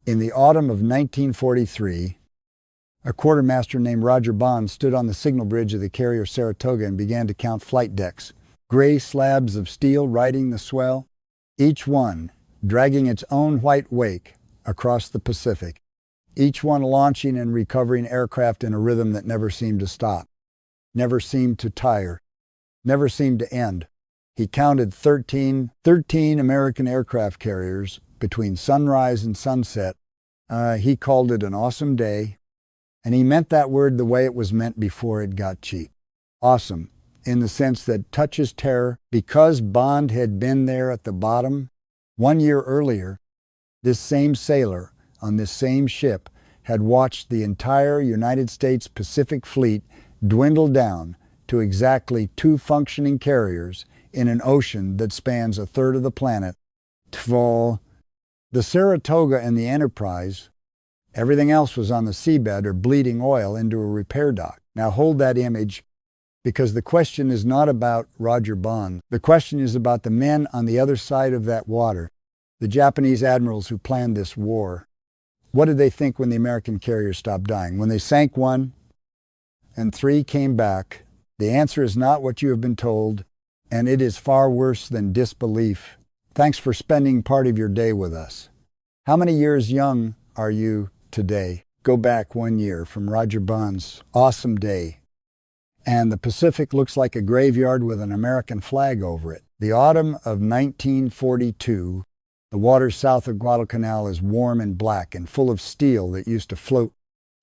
In the autumn of 1943, a quartermaster named Roger Bond stood on the signal bridge of the carrier Saratoga and began to count flight decks, gray slabs of steel riding the swell, each one dragging its own white wake across the Pacific, each one launching and recovering aircraft in a rhythm that never seemed to stop, never seemed to tire, never seemed to end. He counted 13 American aircraft carriers between sunrise and sunset. He called it an awesome day, and he meant that word the way it was meant before it got cheap. Awesome, in the sense that touches terror. Because Bond had been there at the bottom 1 year earlier, this same sailor on this same ship had watched the entire United States Pacific Fleet dwindle down to exactly 2 functioning carriers in an ocean that spans a third of the planet. Tvol. The Saratoga and the Enterprise, everything else was on the seabed or bleeding oil into a repair dock. Now hold that image, because the question is not about Roger Bond. The question is about the men on the other side of that water, the Japanese admirals who planned this war. What did they think when the American carriers stopped dying? When they sank 1 and 3 came back, the answer is not what you have been told, and it is far worse than disbelief. Thanks for spending part of your day with us. How many years young are you today? Go back 1 year from Roger Bond's awesome day, and the Pacific looks like a graveyard with an American flag over it. The autumn of 1942, the water south of Guadalcanal is warm and black and full of steel that used to float.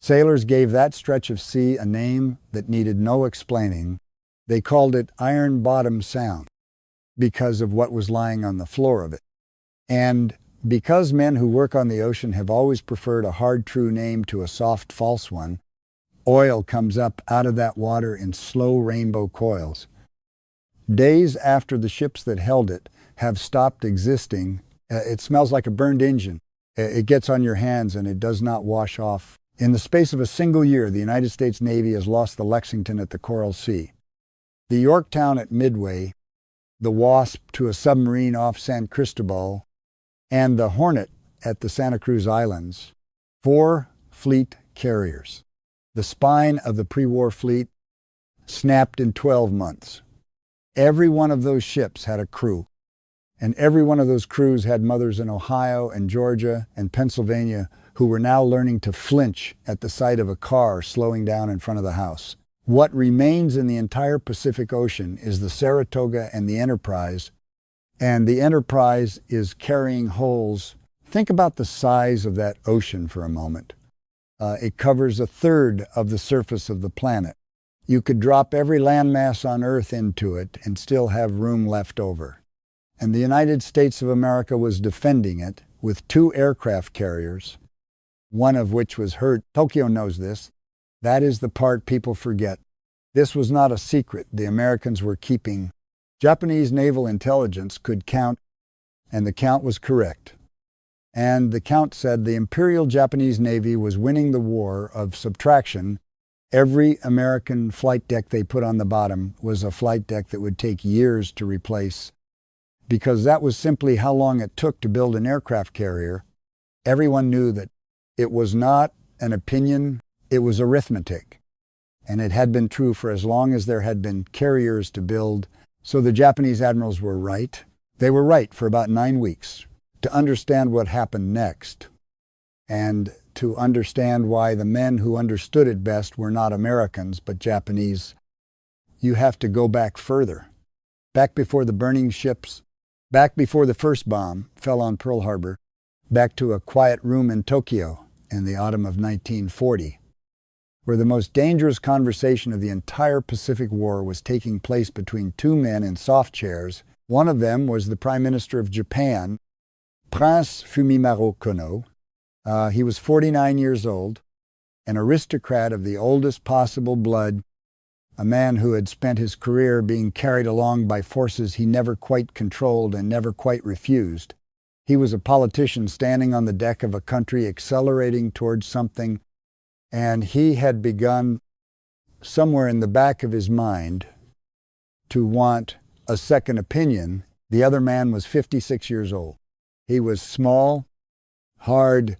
Sailors gave that stretch of sea a name that needed no explaining. They called it Iron Bottom Sound because of what was lying on the floor of it. And because men who work on the ocean have always preferred a hard, true name to a soft, false one, oil comes up out of that water in slow rainbow coils. Days after the ships that held it have stopped existing, it smells like a burned engine. It gets on your hands and it does not wash off. In the space of a single year, the United States Navy has lost the Lexington at the Coral Sea, the Yorktown at Midway, the Wasp to a submarine off San Cristobal, and the Hornet at the Santa Cruz Islands. 4 fleet carriers. The spine of the pre-war fleet snapped in 12 months. Every one of those ships had a crew, and every one of those crews had mothers in Ohio and Georgia and Pennsylvania who were now learning to flinch at the sight of a car slowing down in front of the house. What remains in the entire Pacific Ocean is the Saratoga and the Enterprise, and the Enterprise is carrying holes. Think about the size of that ocean for a moment. It covers a third of the surface of the planet. You could drop every landmass on Earth into it and still have room left over. And the United States of America was defending it with 2 aircraft carriers, one of which was hurt. Tokyo knows this. That is the part people forget. This was not a secret the Americans were keeping. Japanese naval intelligence could count, and the count was correct. And the count said the Imperial Japanese Navy was winning the war of subtraction. Every American flight deck they put on the bottom was a flight deck that would take years to replace, because that was simply how long it took to build an aircraft carrier. Everyone knew that it was not an opinion, it was arithmetic. And it had been true for as long as there had been carriers to build. So the Japanese admirals were right. They were right for about 9 weeks to understand what happened next, and to understand why the men who understood it best were not Americans, but Japanese. You have to go back further. Back before the burning ships, back before the first bomb fell on Pearl Harbor, back to a quiet room in Tokyo in the autumn of 1940, where the most dangerous conversation of the entire Pacific War was taking place between 2 men in soft chairs. One of them was the Prime Minister of Japan, Prince Fumimaro Kono. He was 49 years old, an aristocrat of the oldest possible blood, a man who had spent his career being carried along by forces he never quite controlled and never quite refused. He was a politician standing on the deck of a country accelerating towards something, and he had begun somewhere in the back of his mind to want a second opinion. The other man was 56 years old. He was small, hard,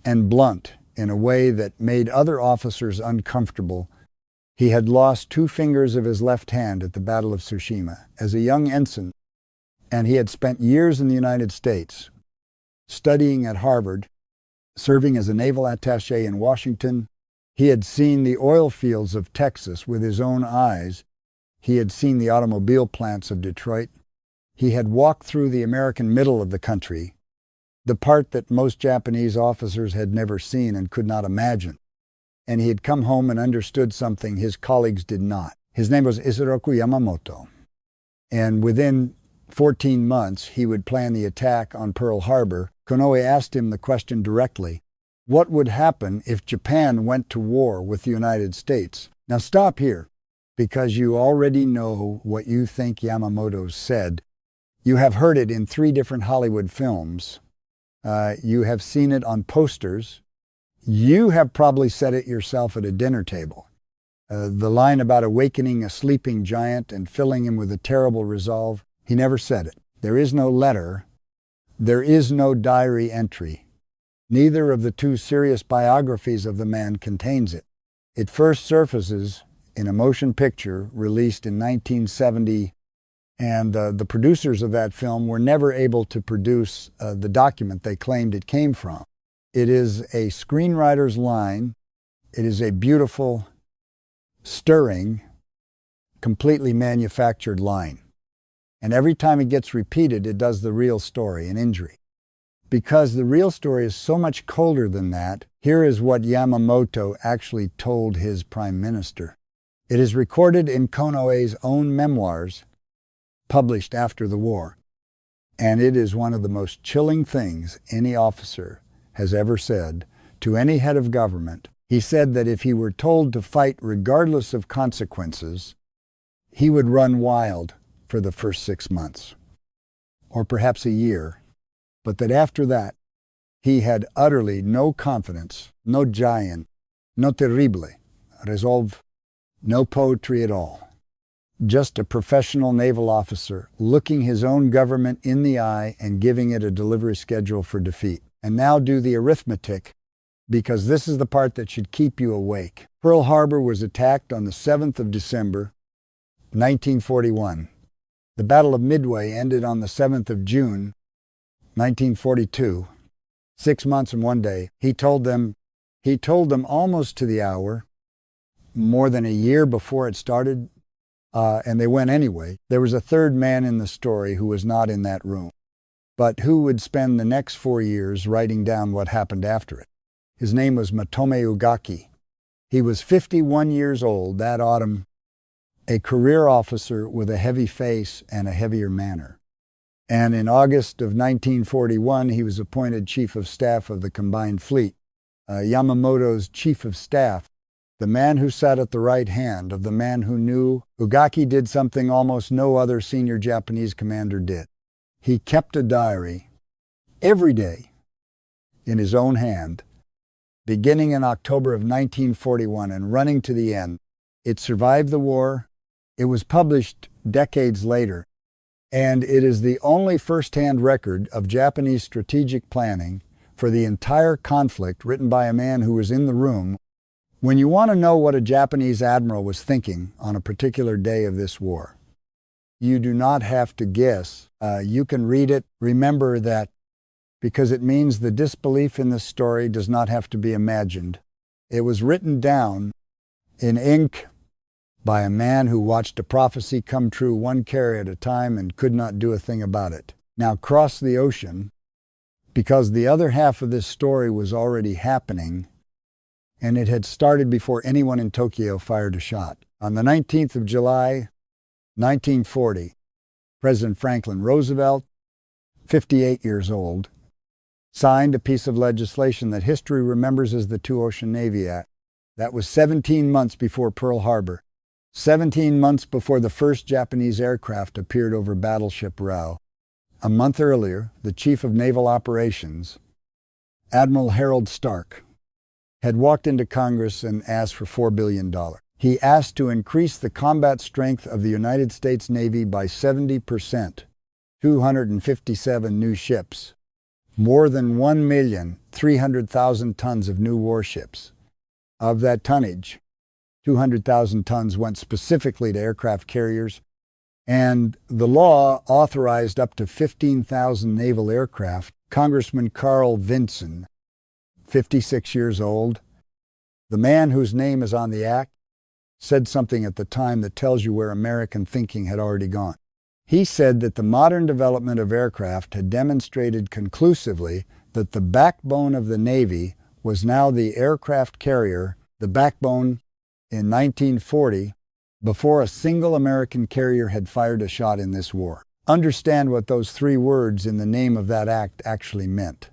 and blunt in a way that made other officers uncomfortable. He had lost 2 fingers of his left hand at the Battle of Tsushima as a young ensign, and he had spent years in the United States, studying at Harvard, serving as a naval attaché in Washington. He had seen the oil fields of Texas with his own eyes. He had seen the automobile plants of Detroit. He had walked through the American middle of the country, the part that most Japanese officers had never seen and could not imagine. And he had come home and understood something his colleagues did not. His name was Isoroku Yamamoto. And within 14 months, he would plan the attack on Pearl Harbor. Konoe asked him the question directly, what would happen if Japan went to war with the United States? Now stop here, because you already know what you think Yamamoto said. You have heard it in 3 different Hollywood films. You have seen it on posters. You have probably said it yourself at a dinner table. The line about awakening a sleeping giant and filling him with a terrible resolve, he never said it. There is no letter. There is no diary entry. Neither of the 2 serious biographies of the man contains it. It first surfaces in a motion picture released in 1970, and the producers of that film were never able to produce the document they claimed it came from. It is a screenwriter's line. It is a beautiful, stirring, completely manufactured line. And every time it gets repeated, it does the real story, an injury. Because the real story is so much colder than that, here is what Yamamoto actually told his prime minister. It is recorded in Konoe's own memoirs, published after the war, and it is one of the most chilling things any officer has ever said to any head of government. He said that if he were told to fight regardless of consequences, he would run wild for the first 6 months, or perhaps a year, but that after that, he had utterly no confidence, no giant, no terrible, resolve, no poetry at all. Just a professional naval officer looking his own government in the eye and giving it a delivery schedule for defeat. And now do the arithmetic, because this is the part that should keep you awake. Pearl Harbor was attacked on the 7th of December, 1941. The Battle of Midway ended on the 7th of June, 1942. 6 months and 1 day. He told them almost to the hour, more than a year before it started, and they went anyway. There was a 3rd man in the story who was not in that room, but who would spend the next 4 years writing down what happened after it. His name was Matome Ugaki. He was 51 years old that autumn, a career officer with a heavy face and a heavier manner. And in August of 1941, he was appointed Chief of Staff of the Combined Fleet. Yamamoto's Chief of Staff, the man who sat at the right hand of the man who knew, Ugaki did something almost no other senior Japanese commander did. He kept a diary every day in his own hand, beginning in October of 1941 and running to the end. It survived the war. It was published decades later, and it is the only first-hand record of Japanese strategic planning for the entire conflict written by a man who was in the room. When you want to know what a Japanese admiral was thinking on a particular day of this war, you do not have to guess. You can read it. Remember that, because it means the disbelief in this story does not have to be imagined. It was written down in ink by a man who watched a prophecy come true 1 carry at a time and could not do a thing about it. Now cross the ocean, because the other half of this story was already happening, and it had started before anyone in Tokyo fired a shot. On the 19th of July, 1940, President Franklin Roosevelt, 58 years old, signed a piece of legislation that history remembers as the Two-Ocean Navy Act. That was 17 months before Pearl Harbor, 17 months before the first Japanese aircraft appeared over Battleship Rao. A month earlier, the Chief of Naval Operations, Admiral Harold Stark, had walked into Congress and asked for $4 billion. He asked to increase the combat strength of the United States Navy by 70%, 257 new ships, more than 1,300,000 tons of new warships. Of that tonnage, 200,000 tons went specifically to aircraft carriers, and the law authorized up to 15,000 naval aircraft. Congressman Carl Vinson, 56 years old, the man whose name is on the act, said something at the time that tells you where American thinking had already gone. He said that the modern development of aircraft had demonstrated conclusively that the backbone of the Navy was now the aircraft carrier, the backbone in 1940, before a single American carrier had fired a shot in this war. Understand what those three words in the name of that act actually meant,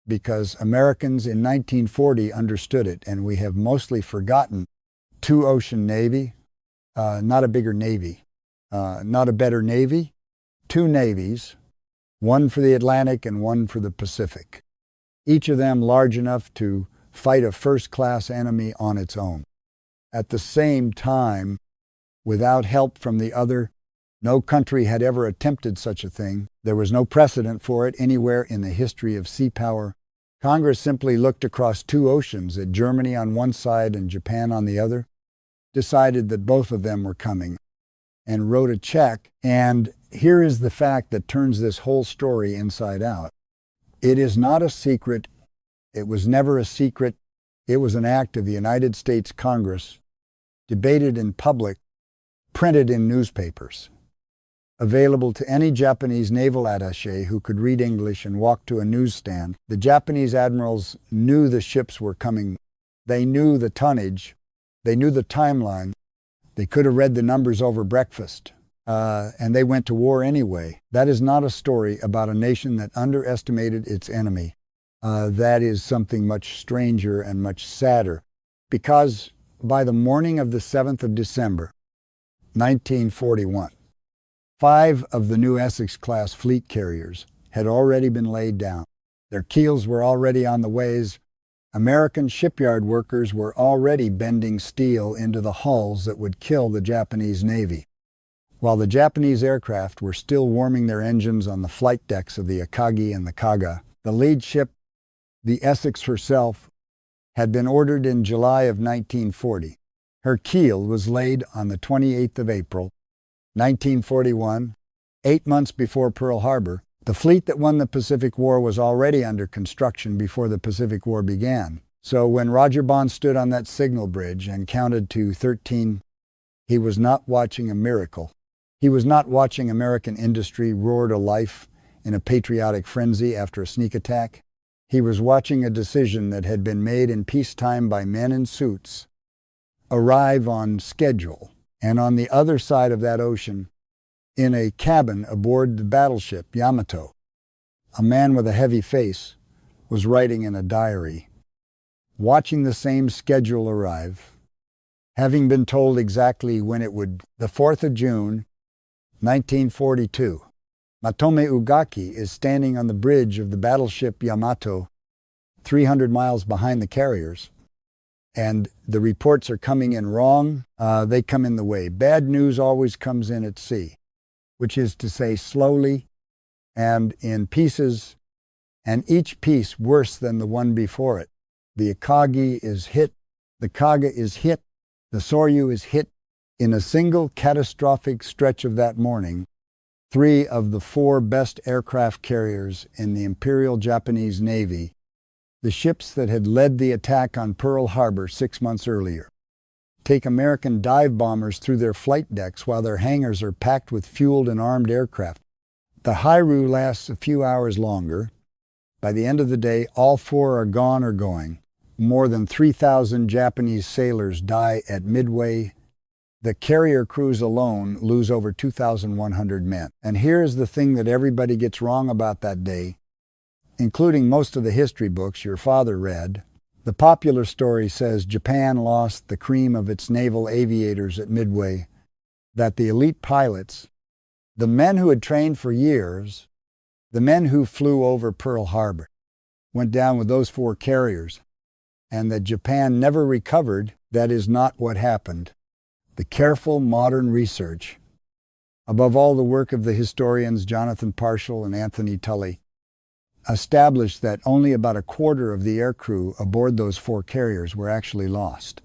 because Americans in 1940 understood it, and we have mostly forgotten. Two-ocean Navy, not a bigger Navy, not a better Navy, two navies, one for the Atlantic and one for the Pacific, each of them large enough to fight a first-class enemy on its own. At the same time, without help from the other, no country had ever attempted such a thing. There was no precedent for it anywhere in the history of sea power. Congress simply looked across two oceans at Germany on one side and Japan on the other, decided that both of them were coming, and wrote a check. And here is the fact that turns this whole story inside out. It is not a secret. It was never a secret. It was an act of the United States Congress, debated in public, printed in newspapers, available to any Japanese naval attaché who could read English and walk to a newsstand. The Japanese admirals knew the ships were coming. They knew the tonnage. They knew the timeline. They could have read the numbers over breakfast, and they went to war anyway. That is not a story about a nation that underestimated its enemy. That is something much stranger and much sadder, because by the morning of the 7th of December, 1941, 5 of the new Essex-class fleet carriers had already been laid down. Their keels were already on the ways. American shipyard workers were already bending steel into the hulls that would kill the Japanese Navy, while the Japanese aircraft were still warming their engines on the flight decks of the Akagi and the Kaga. The lead ship, the Essex herself, had been ordered in July of 1940. Her keel was laid on the 28th of April, 1941, 8 months before Pearl Harbor. The fleet that won the Pacific War was already under construction before the Pacific War began. So when Roger Bond stood on that signal bridge and counted to 13, he was not watching a miracle. He was not watching American industry roar to life in a patriotic frenzy after a sneak attack. He was watching a decision that had been made in peacetime by men in suits arrive on schedule, and on the other side of that ocean, in a cabin aboard the battleship Yamamoto, a man with a heavy face was writing in a diary, watching the same schedule arrive, having been told exactly when it would. The 4th of June, 1942, Matome Ugaki is standing on the bridge of the battleship Yamamoto, 300 miles behind the carriers, and the reports are coming in wrong. They come in the way. Bad news always comes in at sea, which is to say slowly and in pieces, and each piece worse than the one before it. The Akagi is hit, the Kaga is hit, the Soryu is hit. In a single catastrophic stretch of that morning, 3 of the 4 best aircraft carriers in the Imperial Japanese Navy, the ships that had led the attack on Pearl Harbor 6 months earlier, take American dive bombers through their flight decks while their hangars are packed with fueled and armed aircraft. The Hairu lasts a few hours longer. By the end of the day, all 4 are gone or going. More than 3,000 Japanese sailors die at Midway. The carrier crews alone lose over 2,100 men. And here's the thing that everybody gets wrong about that day, including most of the history books your father read. The popular story says Japan lost the cream of its naval aviators at Midway, that the elite pilots, the men who had trained for years, the men who flew over Pearl Harbor, went down with those 4 carriers, and that Japan never recovered. That is not what happened. The careful modern research, above all the work of the historians Jonathan Parshall and Anthony Tully, established that only about a quarter of the aircrew aboard those 4 carriers were actually lost.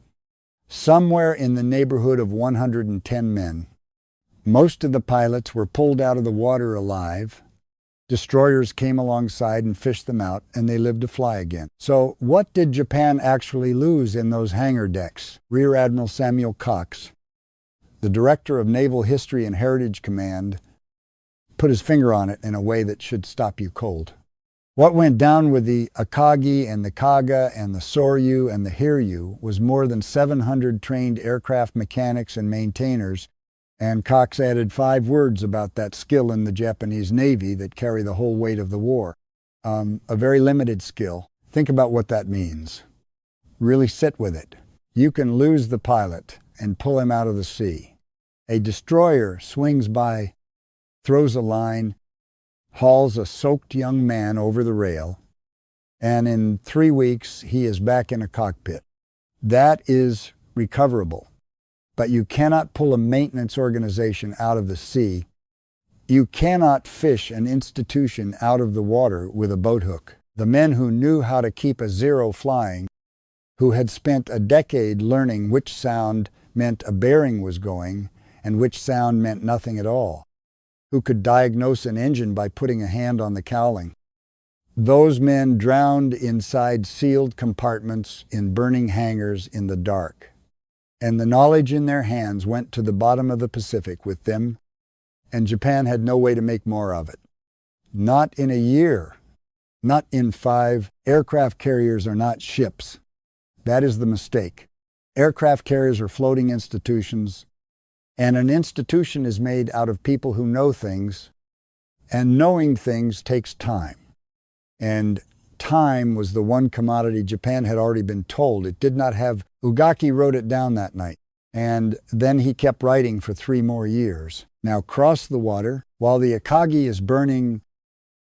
Somewhere in the neighborhood of 110 men. Most of the pilots were pulled out of the water alive. Destroyers came alongside and fished them out, and they lived to fly again. So what did Japan actually lose in those hangar decks? Rear Admiral Samuel Cox, the director of Naval History and Heritage Command, put his finger on it in a way that should stop you cold. What went down with the Akagi and the Kaga and the Soryu and the Hiryu was more than 700 trained aircraft mechanics and maintainers, and Cox added 5 words about that skill in the Japanese Navy that carry the whole weight of the war. A very limited skill. Think about what that means. Really sit with it. You can lose the pilot and pull him out of the sea. A destroyer swings by, throws a line, hauls a soaked young man over the rail, and in 3 weeks he is back in a cockpit. That is recoverable. But you cannot pull a maintenance organization out of the sea. You cannot fish an institution out of the water with a boat hook. The men who knew how to keep a zero flying, who had spent a decade learning which sound meant a bearing was going and which sound meant nothing at all, who could diagnose an engine by putting a hand on the cowling. Those men drowned inside sealed compartments in burning hangars in the dark. And the knowledge in their hands went to the bottom of the Pacific with them, and Japan had no way to make more of it. Not in a year, not in 5. Aircraft carriers are not ships. That is the mistake. Aircraft carriers are floating institutions, and an institution is made out of people who know things, and knowing things takes time. And time was the one commodity Japan had already been told it did not have. Ugaki wrote it down that night, and then he kept writing for 3 more years. Now cross the water while the Akagi is burning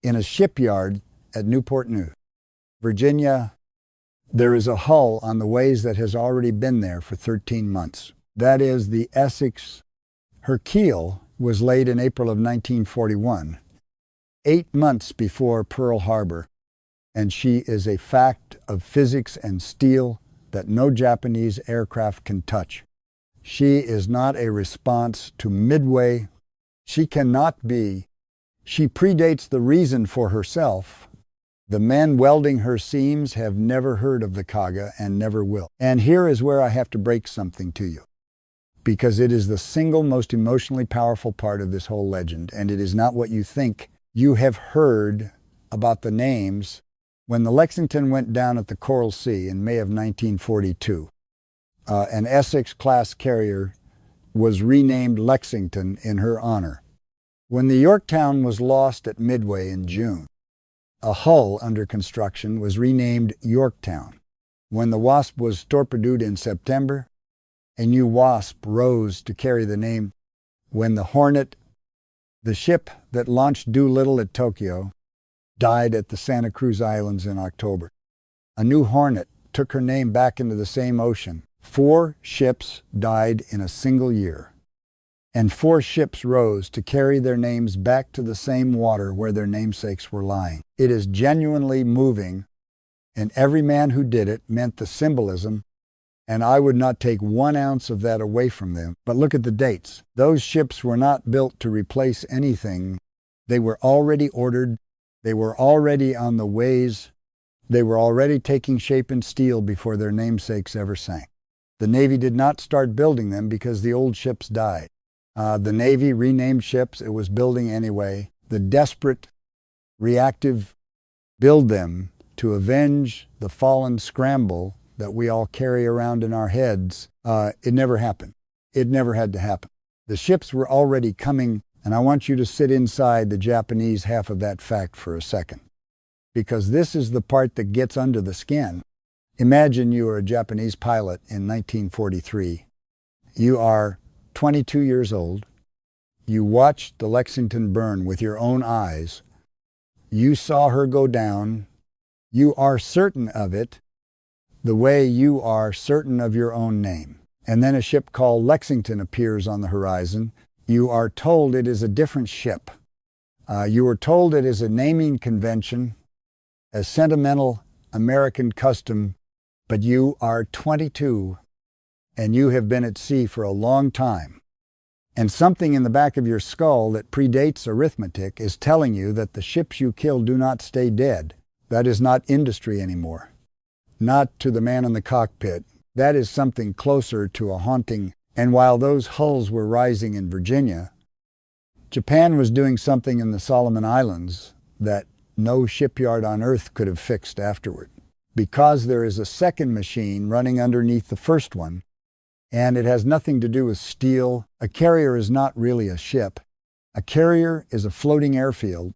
in a shipyard at Newport News, Virginia. There is a hull on the ways that has already been there for 13 months. That is the Essex. Her keel was laid in April of 1941, 8 months before Pearl Harbor, and she is a fact of physics and steel that no Japanese aircraft can touch. She is not a response to Midway. She cannot be. She predates the reason for herself. The men welding her seams have never heard of the Kaga and never will. And here is where I have to break something to you, because it is the single most emotionally powerful part of this whole legend, and it is not what you think. You have heard about the names. When the Lexington went down at the Coral Sea in May of 1942, an Essex-class carrier was renamed Lexington in her honor. When the Yorktown was lost at Midway in June, a hull under construction was renamed Yorktown. When the Wasp was torpedoed in September, a new Wasp rose to carry the name. When the Hornet, the ship that launched Doolittle at Tokyo, died at the Santa Cruz Islands in October, a new Hornet took her name back into the same ocean. 4 ships died in a single year, and 4 ships rose to carry their names back to the same water where their namesakes were lying. It is genuinely moving, and every man who did it meant the symbolism, and I would not take 1 ounce of that away from them. But look at the dates. Those ships were not built to replace anything. They were already ordered. They were already on the ways. They were already taking shape in steel before their namesakes ever sank. The Navy did not start building them because the old ships died. The Navy renamed ships it was building anyway. The desperate, reactive build them to avenge the fallen scramble that we all carry around in our heads. It never happened. It never had to happen. The ships were already coming. And I want you to sit inside the Japanese half of that fact for a second, because this is the part that gets under the skin. Imagine you are a Japanese pilot in 1943. You are 22 years old. You watched the Lexington burn with your own eyes. You saw her go down. You are certain of it the way you are certain of your own name. And then a ship called Lexington appears on the horizon. You are told it is a different ship. You are told it is a naming convention. a sentimental American custom, but you are 22 and you have been at sea for a long time. And something in the back of your skull that predates arithmetic is telling you that the ships you kill do not stay dead. That is not industry anymore. Not to the man in the cockpit. That is something closer to a haunting. And while those hulls were rising in Virginia, Japan was doing something in the Solomon Islands that no shipyard on earth could have fixed afterward. Because there is a second machine running underneath the first one, and it has nothing to do with steel. A carrier is not really a ship. A carrier is a floating airfield,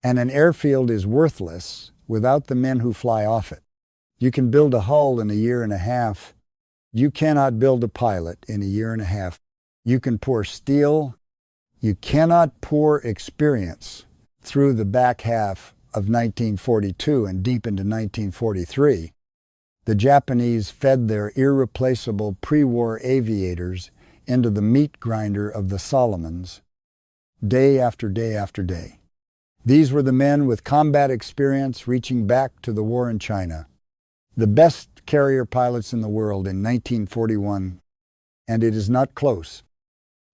and an airfield is worthless without the men who fly off it. You can build a hull in a year and a half. You cannot build a pilot in a year and a half. You can pour steel. You cannot pour experience through the back half of 1942 and deep into 1943. The Japanese fed their irreplaceable pre-war aviators into the meat grinder of the Solomons, day after day after day. These were the men with combat experience reaching back to the war in China, the best carrier pilots in the world in 1941, and it is not close.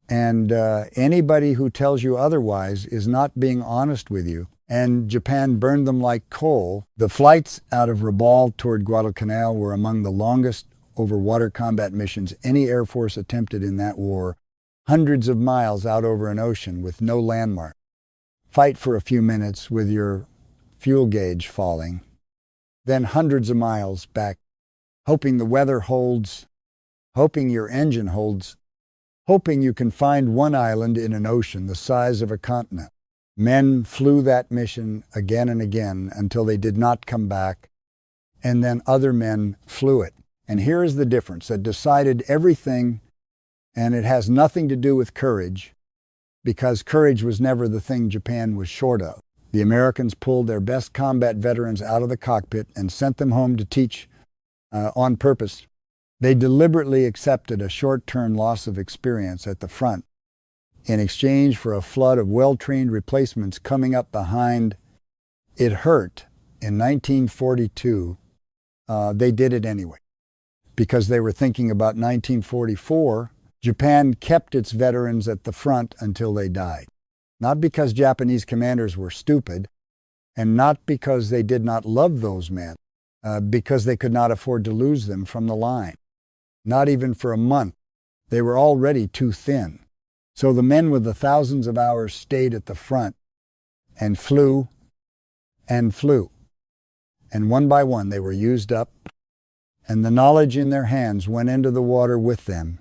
And anybody who tells you otherwise is not being honest with you. And Japan burned them like coal. The flights out of Rabaul toward Guadalcanal were among the longest over-water combat missions any Air Force attempted in that war, hundreds of miles out over an ocean with no landmark. Fight for a few minutes with your fuel gauge falling, then hundreds of miles back, hoping the weather holds, hoping your engine holds, hoping you can find one island in an ocean the size of a continent. Men flew that mission again and again until they did not come back, and then other men flew it. And here is the difference that decided everything, and it has nothing to do with courage, because courage was never the thing Japan was short of. The Americans pulled their best combat veterans out of the cockpit and sent them home to teach on purpose. They deliberately accepted a short-term loss of experience at the front in exchange for a flood of well-trained replacements coming up behind. It hurt. In 1942, they did it anyway. Because they were thinking about 1944, Japan kept its veterans at the front until they died. Not because Japanese commanders were stupid, and not because they did not love those men, because they could not afford to lose them from the line. Not even for a month. They were already too thin. So the men with the thousands of hours stayed at the front and flew and flew. And one by one they were used up, and the knowledge in their hands went into the water with them,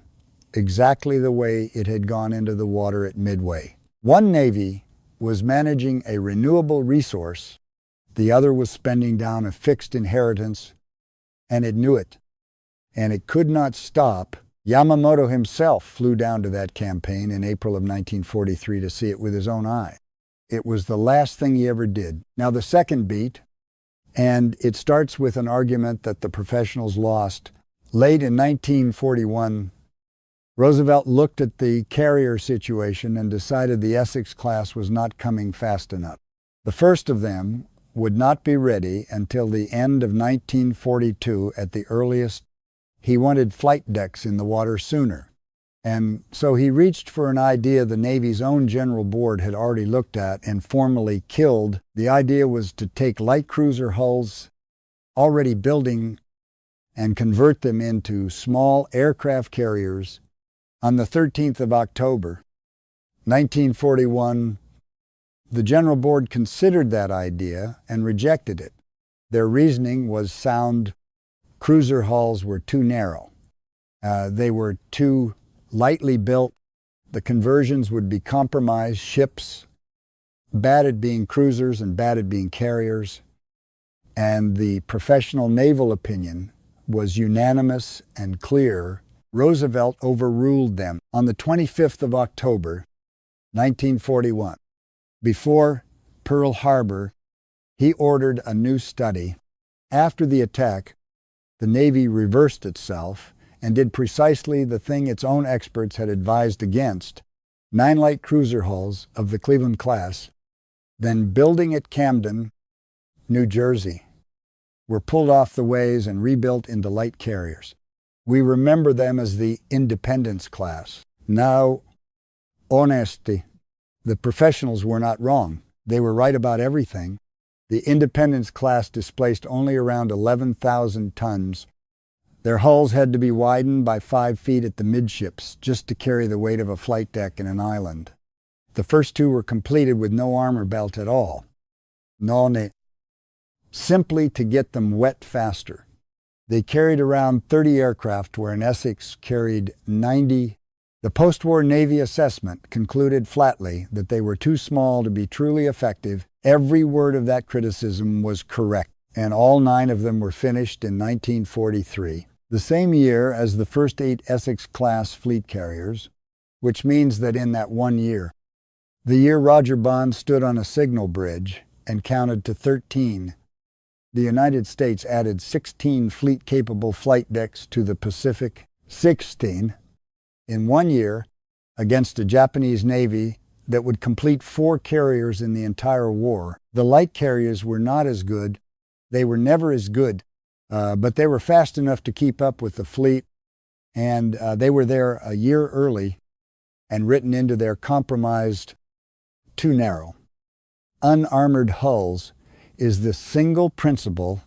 exactly the way it had gone into the water at Midway. One Navy was managing a renewable resource, the other was spending down a fixed inheritance, and it knew it. And it could not stop. Yamamoto himself flew down to that campaign in April of 1943 to see it with his own eye. It was the last thing he ever did. Now the second beat, and it starts with an argument that the professionals lost. Late in 1941, Roosevelt looked at the carrier situation and decided the Essex class was not coming fast enough. The first of them would not be ready until the end of 1942 at the earliest. He wanted flight decks in the water sooner. And so he reached for an idea the Navy's own General Board had already looked at and formally killed. The idea was to take light cruiser hulls already building and convert them into small aircraft carriers. On the 13th of October, 1941, the General Board considered that idea and rejected it. Their reasoning was sound. Cruiser hulls were too narrow. They were too lightly built. The conversions would be compromised ships, bad at being cruisers and bad at being carriers. And the professional naval opinion was unanimous and clear. Roosevelt overruled them on the 25th of October, 1941. Before Pearl Harbor, he ordered a new study. After the attack, the Navy reversed itself and did precisely the thing its own experts had advised against, 9 light cruiser hulls of the Cleveland class, then building at Camden New Jersey, were pulled off the ways and rebuilt into light carriers. We remember them as the Independence class. Now, honesty, the professionals were not wrong. They were right about everything. The Independence class displaced only around 11,000 tons. Their hulls had to be widened by 5 feet at the midships just to carry the weight of a flight deck in an island. The first two were completed with no armor belt at all. Simply to get them wet faster. They carried around 30 aircraft, where an Essex carried 90. The post-war Navy assessment concluded flatly that they were too small to be truly effective. Every word of that criticism was correct, and all 9 of them were finished in 1943, the same year as the first 8 Essex-class fleet carriers, which means that in that 1 year, the year Roger Bond stood on a signal bridge and counted to 13, the United States added 16 fleet-capable flight decks to the Pacific. 16 in 1 year against a Japanese Navy that would complete 4 carriers in the entire war. The light carriers were not as good. They were never as good, but they were fast enough to keep up with the fleet, and they were there a year early and written into their compromised too narrow. Unarmored hulls is the single principle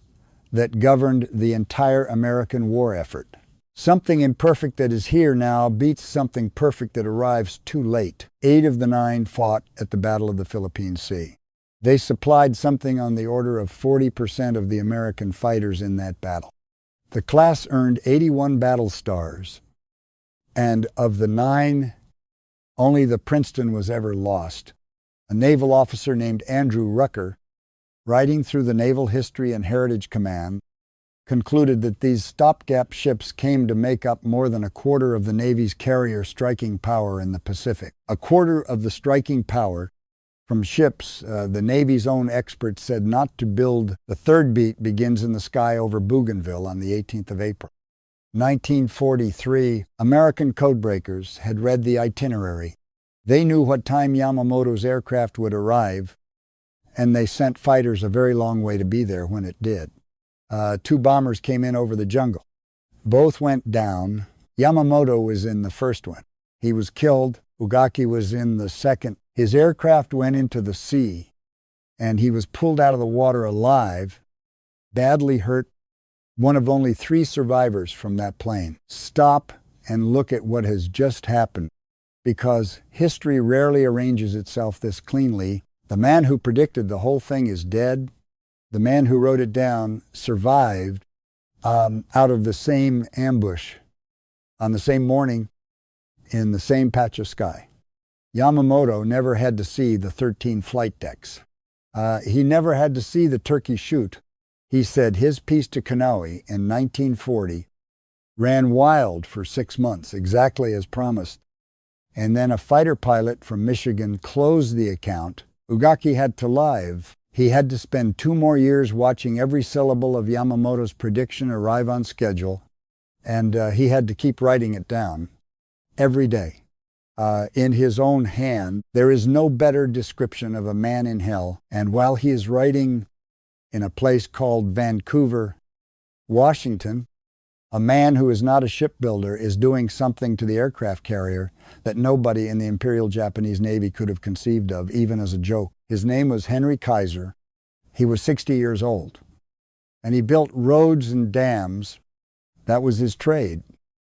that governed the entire American war effort. Something imperfect that is here now beats something perfect that arrives too late. 8 of the 9 fought at the Battle of the Philippine Sea. They supplied something on the order of 40% of the American fighters in that battle. The class earned 81 battle stars, and of the 9, only the Princeton was ever lost. A naval officer named Andrew Rucker, writing through the Naval History and Heritage Command, concluded that these stopgap ships came to make up more than a quarter of the Navy's carrier striking power in the Pacific. A quarter of the striking power from ships the Navy's own experts said not to build. The third beat begins in the sky over Bougainville on the 18th of April. 1943, American codebreakers had read the itinerary. They knew what time Yamamoto's aircraft would arrive, and they sent fighters a very long way to be there when it did. 2 bombers came in over the jungle. Both went down. Yamamoto was in the first one. He was killed. Ugaki was in the second. His aircraft went into the sea, and he was pulled out of the water alive, badly hurt, one of only 3 survivors from that plane. Stop and look at what has just happened, because history rarely arranges itself this cleanly. The man who predicted the whole thing is dead. The man who wrote it down survived out of the same ambush on the same morning in the same patch of sky. Yamamoto never had to see the 13 flight decks. He never had to see the turkey shoot. He said his piece to Kanoe in 1940 ran wild for 6 months, exactly as promised. And then a fighter pilot from Michigan closed the account. Ugaki had to live. He had to spend 2 more years watching every syllable of Yamamoto's prediction arrive on schedule, and he had to keep writing it down every day in his own hand. There is no better description of a man in hell, and while he is writing in a place called Vancouver, Washington, a man who is not a shipbuilder is doing something to the aircraft carrier that nobody in the Imperial Japanese Navy could have conceived of, even as a joke. His name was Henry Kaiser. He was 60 years old, and he built roads and dams. That was his trade.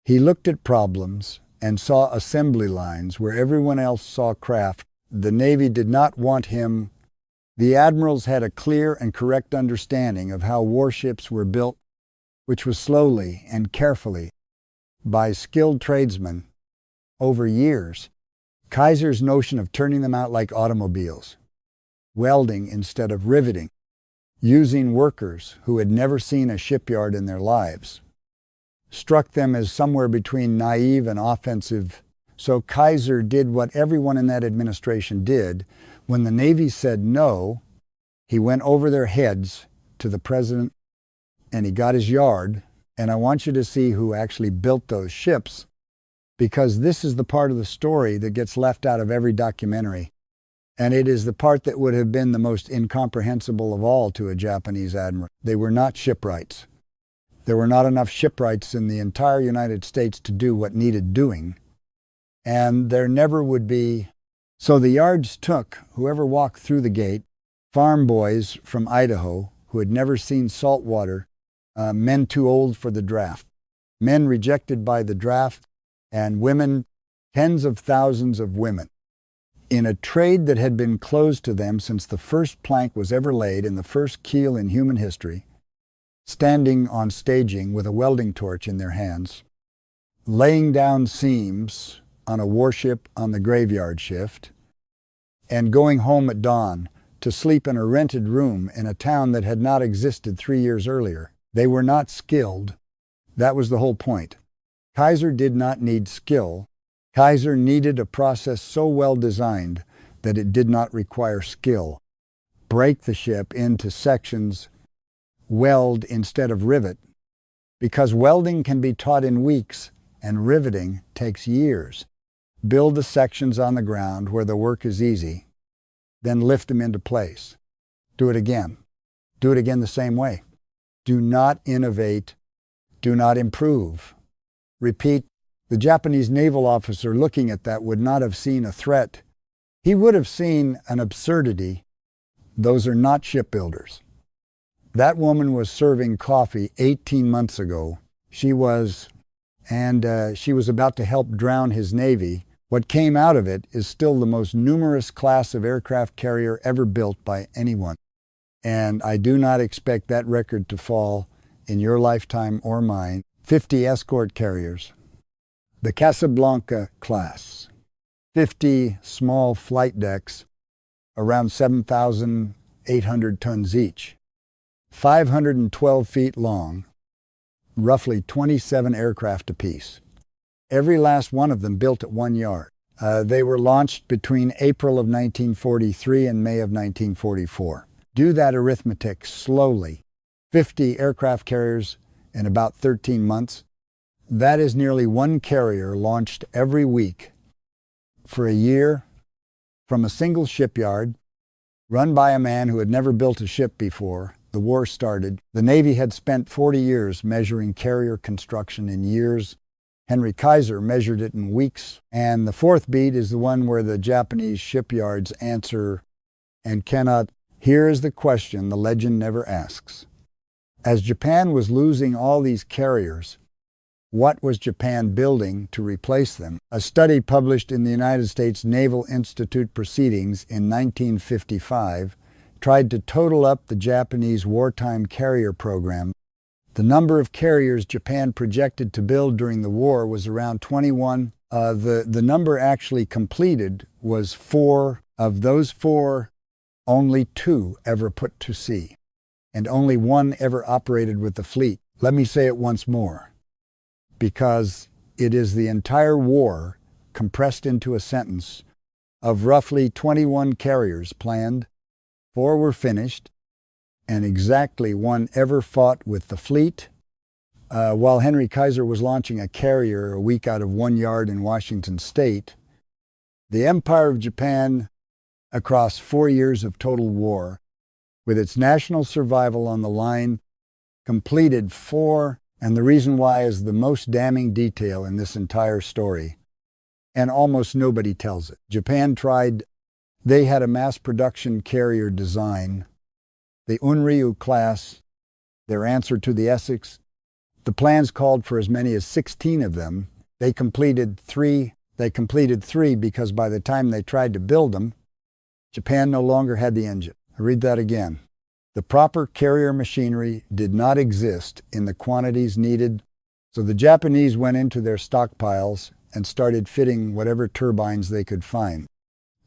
He looked at problems and saw assembly lines where everyone else saw craft. The Navy did not want him. The admirals had a clear and correct understanding of how warships were built, which was slowly and carefully by skilled tradesmen over years. Kaiser's notion of turning them out like automobiles, welding instead of riveting, using workers who had never seen a shipyard in their lives, struck them as somewhere between naive and offensive. So Kaiser did what everyone in that administration did. When the Navy said no, he went over their heads to the president and he got his yard. And I want you to see who actually built those ships, because this is the part of the story that gets left out of every documentary. And it is the part that would have been the most incomprehensible of all to a Japanese admiral. They were not shipwrights. There were not enough shipwrights in the entire United States to do what needed doing. And there never would be. So the yards took whoever walked through the gate, farm boys from Idaho who had never seen salt water, men too old for the draft, men rejected by the draft, and women, tens of thousands of women. In a trade that had been closed to them since the first plank was ever laid in the first keel in human history, standing on staging with a welding torch in their hands, laying down seams on a warship on the graveyard shift, and going home at dawn to sleep in a rented room in a town that had not existed 3 years earlier. They were not skilled. That was the whole point. Kaiser did not need skill. Kaiser needed a process so well designed that it did not require skill. Break the ship into sections, weld instead of rivet, because welding can be taught in weeks and riveting takes years. Build the sections on the ground where the work is easy, then lift them into place. Do it again. Do it again the same way. Do not innovate. Do not improve. Repeat. The Japanese naval officer looking at that would not have seen a threat. He would have seen an absurdity. Those are not shipbuilders. That woman was serving coffee 18 months ago. She was about to help drown his Navy. What came out of it is still the most numerous class of aircraft carrier ever built by anyone. And I do not expect that record to fall in your lifetime or mine. 50 escort carriers. The Casablanca class, 50 small flight decks, around 7,800 tons each, 512 feet long, roughly 27 aircraft apiece. Every last one of them built at one yard. They were launched between April of 1943 and May of 1944. Do that arithmetic slowly. 50 aircraft carriers in about 13 months. That is nearly one carrier launched every week for a year from a single shipyard run by a man who had never built a ship before. The war started. The Navy had spent 40 years measuring carrier construction in years. Henry Kaiser measured it in weeks. And the fourth beat is the one where the Japanese shipyards answer and cannot. Here is the question the legend never asks. As Japan was losing all these carriers, what was Japan building to replace them? A study published in the United States Naval Institute Proceedings in 1955 tried to total up the Japanese wartime carrier program. The number of carriers Japan projected to build during the war was around 21. The number actually completed was 4. Of those 4, only 2 ever put to sea, and only 1 ever operated with the fleet. Let me say it once more, because it is the entire war compressed into a sentence of roughly 21 carriers planned, 4 were finished, and exactly 1 ever fought with the fleet. While Henry Kaiser was launching a carrier a week out of 1 yard in Washington State, the Empire of Japan, across 4 years of total war, with its national survival on the line, completed 4. And the reason why is the most damning detail in this entire story, and almost nobody tells it. Japan tried. They had a mass production carrier design, the Unryu class, their answer to the Essex. The plans called for as many as 16 of them. They completed 3. They completed 3 because by the time they tried to build them, Japan no longer had the engine. I read that again. The proper carrier machinery did not exist in the quantities needed, so the Japanese went into their stockpiles and started fitting whatever turbines they could find.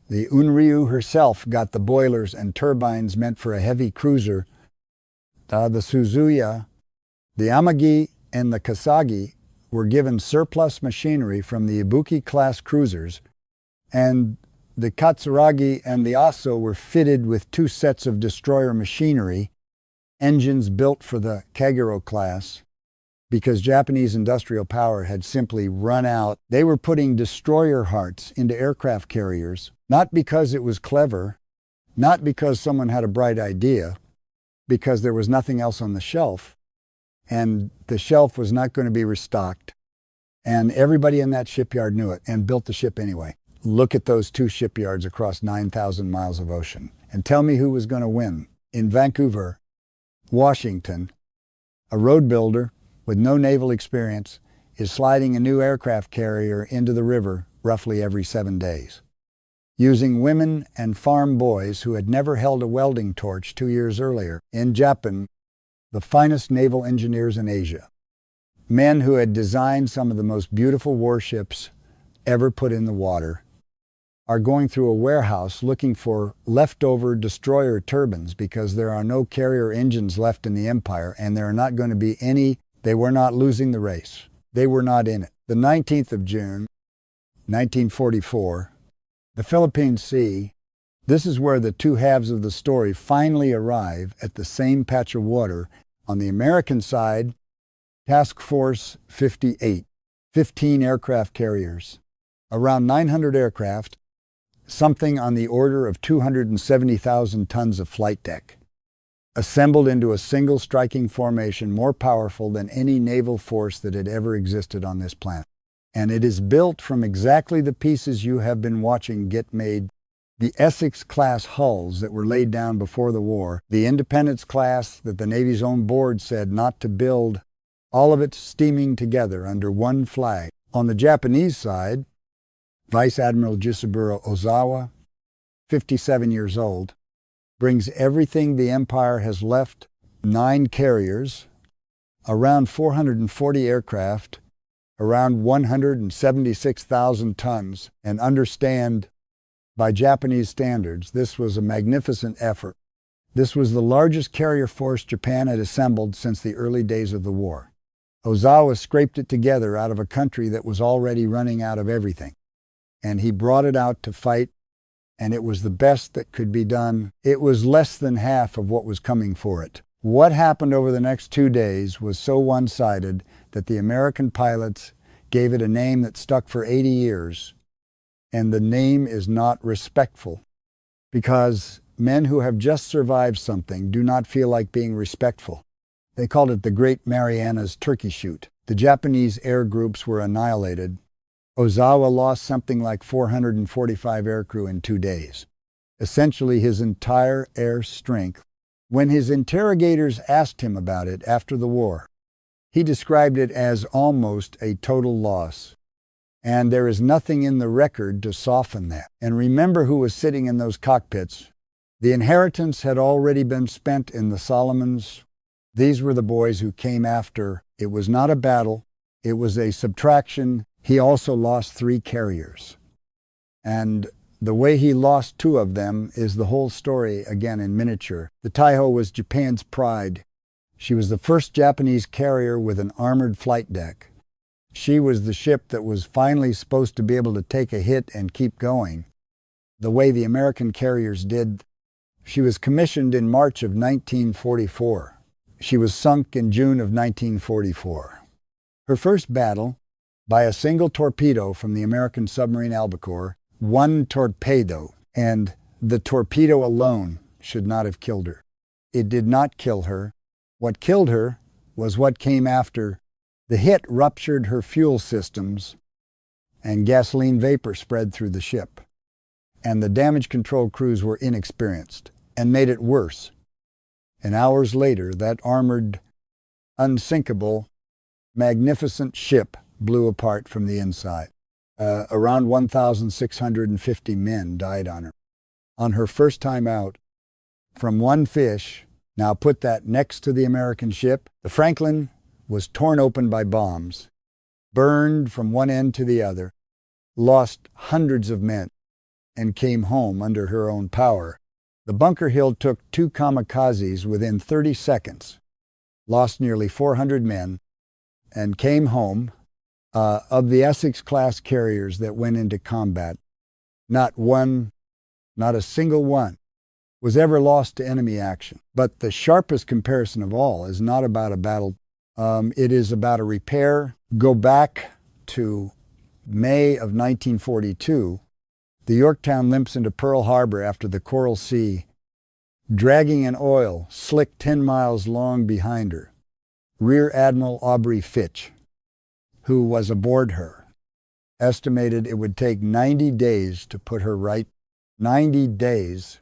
The Unryu herself got the boilers and turbines meant for a heavy cruiser. The Suzuya, the Amagi, and the Kasagi were given surplus machinery from the Ibuki-class cruisers, and the Katsuragi and the Aso were fitted with 2 sets of destroyer machinery, engines built for the Kagero class, because Japanese industrial power had simply run out. They were putting destroyer hearts into aircraft carriers, not because it was clever, not because someone had a bright idea, because there was nothing else on the shelf, and the shelf was not going to be restocked. And everybody in that shipyard knew it and built the ship anyway. Look at those two shipyards across 9,000 miles of ocean. And tell me who was going to win. In Vancouver, Washington, a road builder with no naval experience is sliding a new aircraft carrier into the river roughly every 7 days, using women and farm boys who had never held a welding torch 2 years earlier. In Japan, the finest naval engineers in Asia, men who had designed some of the most beautiful warships ever put in the water, are going through a warehouse looking for leftover destroyer turbines because there are no carrier engines left in the empire, and there are not going to be any. They were not losing the race. They were not in it. The 19th of June, 1944, the Philippine Sea. This is where the two halves of the story finally arrive at the same patch of water. On the American side, Task Force 58, 15 aircraft carriers, around 900 aircraft, something on the order of 270,000 tons of flight deck, assembled into a single striking formation more powerful than any naval force that had ever existed on this planet. And it is built from exactly the pieces you have been watching get made. The Essex-class hulls that were laid down before the war, the Independence-class that the Navy's own board said not to build, all of it steaming together under one flag. On the Japanese side, Vice Admiral Jisaburo Ozawa, 57 years old, brings everything the empire has left, 9 carriers, around 440 aircraft, around 176,000 tons, and understand, by Japanese standards, this was a magnificent effort. This was the largest carrier force Japan had assembled since the early days of the war. Ozawa scraped it together out of a country that was already running out of everything, and he brought it out to fight, and it was the best that could be done. It was less than half of what was coming for it. What happened over the next 2 days was so one-sided that the American pilots gave it a name that stuck for 80 years, and the name is not respectful, because men who have just survived something do not feel like being respectful. They called it the Great Mariana's Turkey Shoot. The Japanese air groups were annihilated. Ozawa lost something like 445 aircrew in 2 days, essentially his entire air strength. When his interrogators asked him about it after the war, he described it as almost a total loss. And there is nothing in the record to soften that. And remember who was sitting in those cockpits. The inheritance had already been spent in the Solomons. These were the boys who came after. It was not a battle. It was a subtraction. He also lost 3 carriers. And the way he lost 2 of them is the whole story again in miniature. The Taiho was Japan's pride. She was the first Japanese carrier with an armored flight deck. She was the ship that was finally supposed to be able to take a hit and keep going, the way the American carriers did. She was commissioned in March of 1944. She was sunk in June of 1944. Her first battle, by a single torpedo from the American submarine Albacore, 1 torpedo, and the torpedo alone should not have killed her. It did not kill her. What killed her was what came after. The hit ruptured her fuel systems, and gasoline vapor spread through the ship. And the damage control crews were inexperienced, and made it worse. And hours later, that armored, unsinkable, magnificent ship blew apart from the inside. Around 1,650 men died on her. On her first time out, from one fish, now put that next to the American ship, the Franklin was torn open by bombs, burned from one end to the other, lost hundreds of men, and came home under her own power. The Bunker Hill took 2 kamikazes within 30 seconds, lost nearly 400 men, and came home. Of the Essex-class carriers that went into combat, not a single one, was ever lost to enemy action. But the sharpest comparison of all is not about a battle It is about a repair. Go back to May of 1942. The Yorktown limps into Pearl Harbor after the Coral Sea, dragging an oil slick 10 miles long behind her. Rear Admiral Aubrey Fitch, who was aboard her, estimated it would take 90 days to put her right. 90 days,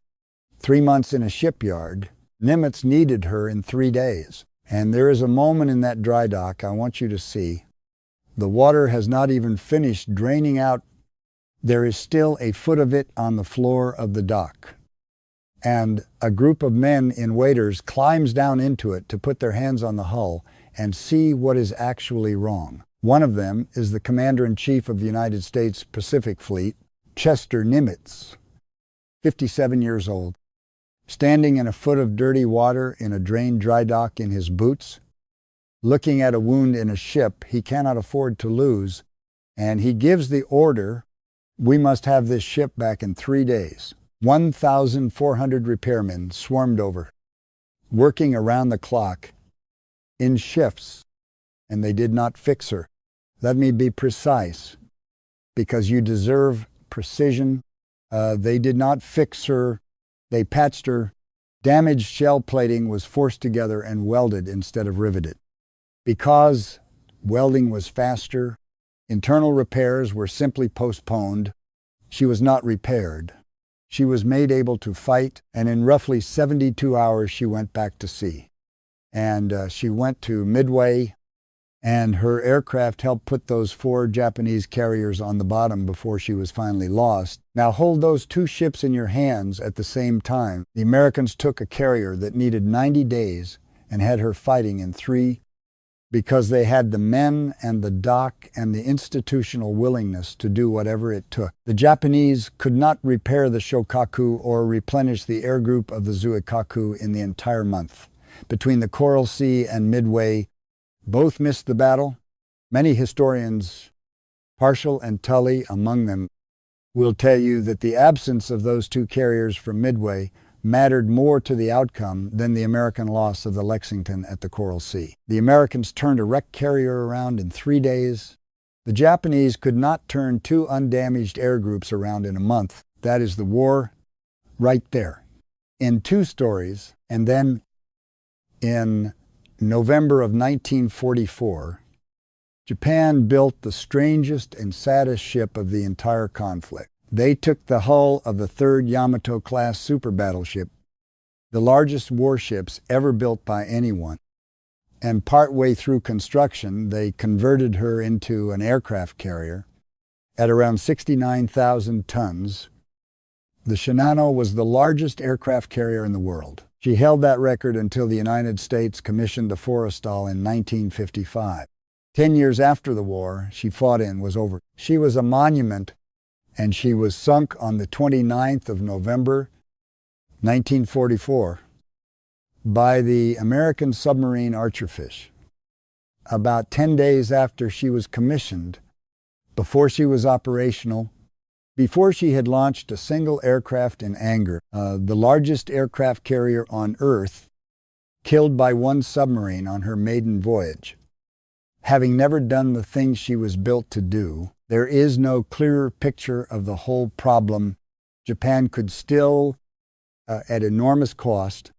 3 months in a shipyard. Nimitz needed her in 3 days. And there is a moment in that dry dock I want you to see. The water has not even finished draining out. There is still a foot of it on the floor of the dock. And a group of men in waders climbs down into it to put their hands on the hull and see what is actually wrong. One of them is the Commander-in-Chief of the United States Pacific Fleet, Chester Nimitz, 57 years old, standing in a foot of dirty water in a drained dry dock in his boots, looking at a wound in a ship he cannot afford to lose, and he gives the order, "We must have this ship back in 3 days." 1,400 repairmen swarmed over, working around the clock, in shifts, and they did not fix her. Let me be precise, because you deserve precision. They did not fix her. They patched her. Damaged shell plating was forced together and welded instead of riveted. Because welding was faster, internal repairs were simply postponed. She was not repaired. She was made able to fight, and in roughly 72 hours she went back to sea. And she went to Midway, and her aircraft helped put those 4 Japanese carriers on the bottom before she was finally lost. Now hold those 2 ships in your hands at the same time. The Americans took a carrier that needed 90 days and had her fighting in 3 because they had the men and the dock and the institutional willingness to do whatever it took. The Japanese could not repair the Shokaku or replenish the air group of the Zuikaku in the entire month. Between the Coral Sea and Midway, both missed the battle. Many historians, Partial and Tully among them, will tell you that the absence of those 2 carriers from Midway mattered more to the outcome than the American loss of the Lexington at the Coral Sea. The Americans turned a wrecked carrier around in 3 days. The Japanese could not turn 2 undamaged air groups around in a month. That is the war right there. In 2 stories, and then in November of 1944, Japan built the strangest and saddest ship of the entire conflict. They took the hull of the 3rd Yamamoto-class super battleship, the largest warships ever built by anyone, and partway through construction, they converted her into an aircraft carrier at around 69,000 tons. The Shinano was the largest aircraft carrier in the world. She held that record until the United States commissioned the Forrestal in 1955. 10 years after the war she fought in was over. She was a monument, and she was sunk on the 29th of November, 1944, by the American submarine Archerfish. About 10 days after she was commissioned, before she was operational, before she had launched a single aircraft in anger, the largest aircraft carrier on Earth, killed by 1 submarine on her maiden voyage. Having never done the things she was built to do, there is no clearer picture of the whole problem. Japan could still, at enormous cost,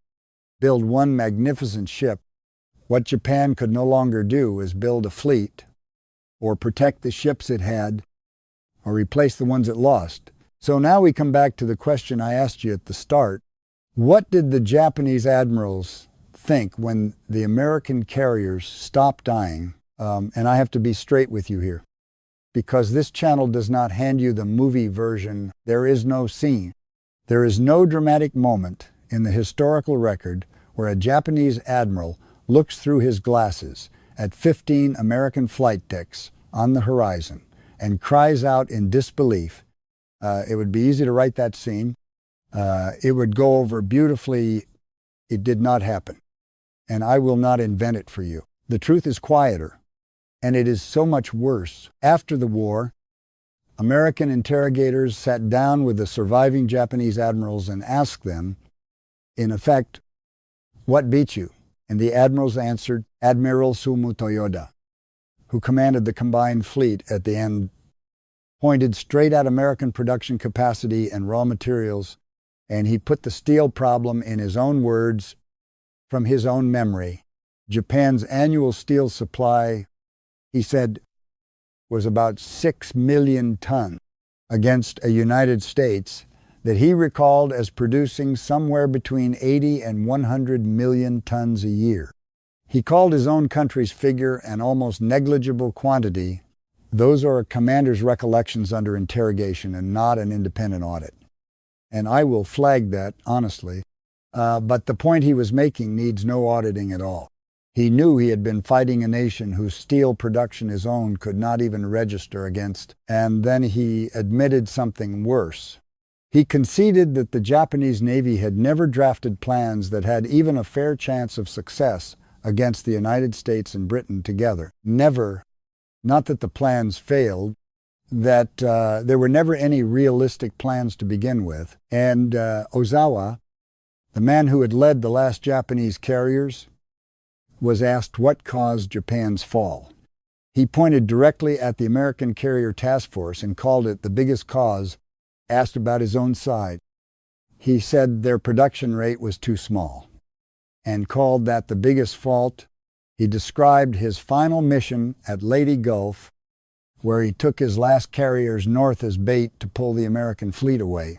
build 1 magnificent ship. What Japan could no longer do is build a fleet, or protect the ships it had, or replace the ones it lost. So now we come back to the question I asked you at the start. What did the Japanese admirals think when the American carriers stopped dying? And I have to be straight with you here, because this channel does not hand you the movie version. There is no scene. There is no dramatic moment in the historical record where a Japanese admiral looks through his glasses at 15 American flight decks on the horizon and cries out in disbelief. It would be easy to write that scene. It would go over beautifully. It did not happen. And I will not invent it for you. The truth is quieter, and it is so much worse. After the war, American interrogators sat down with the surviving Japanese admirals and asked them, in effect, what beat you? And the admirals answered, Admiral Sumu Toyoda, who commanded the combined fleet at the end, pointed straight at American production capacity and raw materials, and he put the steel problem in his own words from his own memory. Japan's annual steel supply, he said, was about 6 million tons against a United States that he recalled as producing somewhere between 80 and 100 million tons a year. He called his own country's figure an almost negligible quantity. Those are a commander's recollections under interrogation and not an independent audit. And I will flag that, honestly. But the point he was making needs no auditing at all. He knew he had been fighting a nation whose steel production his own could not even register against, and then he admitted something worse. He conceded that the Japanese Navy had never drafted plans that had even a fair chance of success against the United States and Britain together. Never, not that the plans failed, that there were never any realistic plans to begin with. And Ozawa, the man who had led the last Japanese carriers, was asked what caused Japan's fall. He pointed directly at the American Carrier Task Force and called it the biggest cause. Asked about his own side, he said their production rate was too small and called that the biggest fault. He described his final mission at Leyte Gulf, where he took his last carriers north as bait to pull the American fleet away.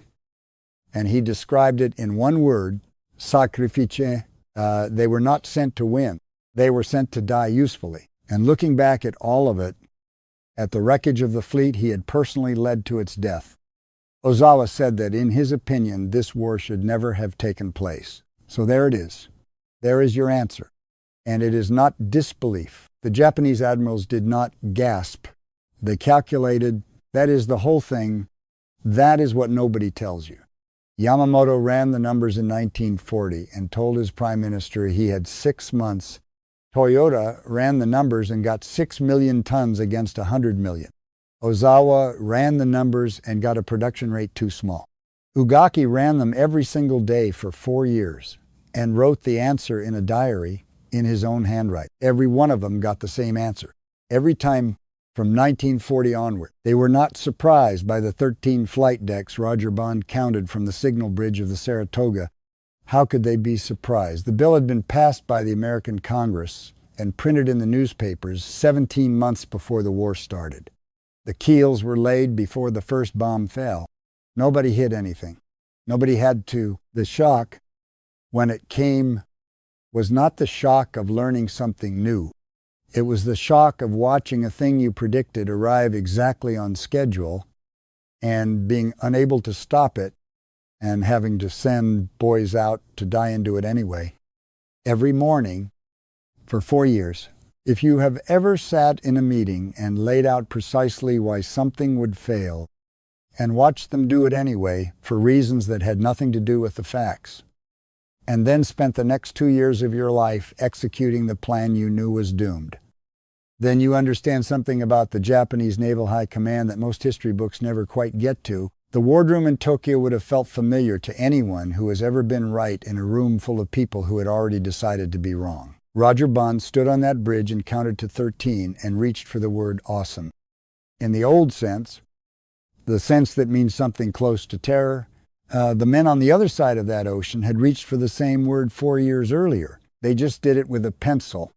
And he described it in one word, sacrifice. They were not sent to win. They were sent to die usefully. And looking back at all of it, at the wreckage of the fleet he had personally led to its death, Ozawa said that in his opinion, this war should never have taken place. So there it is. There is your answer. And it is not disbelief. The Japanese admirals did not gasp. They calculated, that is the whole thing. That is what nobody tells you. Yamamoto ran the numbers in 1940 and told his prime minister he had 6 months. Toyota ran the numbers and got 6 million tons against 100 million. Ozawa ran the numbers and got a production rate too small. Ugaki ran them every single day for 4 years and wrote the answer in a diary in his own handwriting. Every one of them got the same answer. Every time from 1940 onward. They were not surprised by the 13 flight decks Roger Bond counted from the signal bridge of the Saratoga. How could they be surprised? The bill had been passed by the American Congress and printed in the newspapers 17 months before the war started. The keels were laid before the first bomb fell. Nobody hit anything. Nobody had to. The shock, when it came, was not the shock of learning something new. It was the shock of watching a thing you predicted arrive exactly on schedule and being unable to stop it and having to send boys out to die into it anyway. Every morning for 4 years. If you have ever sat in a meeting and laid out precisely why something would fail and watched them do it anyway for reasons that had nothing to do with the facts, and then spent the next 2 years of your life executing the plan you knew was doomed, then you understand something about the Japanese Naval High Command that most history books never quite get to. The wardroom in Tokyo would have felt familiar to anyone who has ever been right in a room full of people who had already decided to be wrong. Roger Bond stood on that bridge and counted to 13 and reached for the word awesome. In the old sense, the sense that means something close to terror, the men on the other side of that ocean had reached for the same word 4 years earlier. They just did it with a pencil.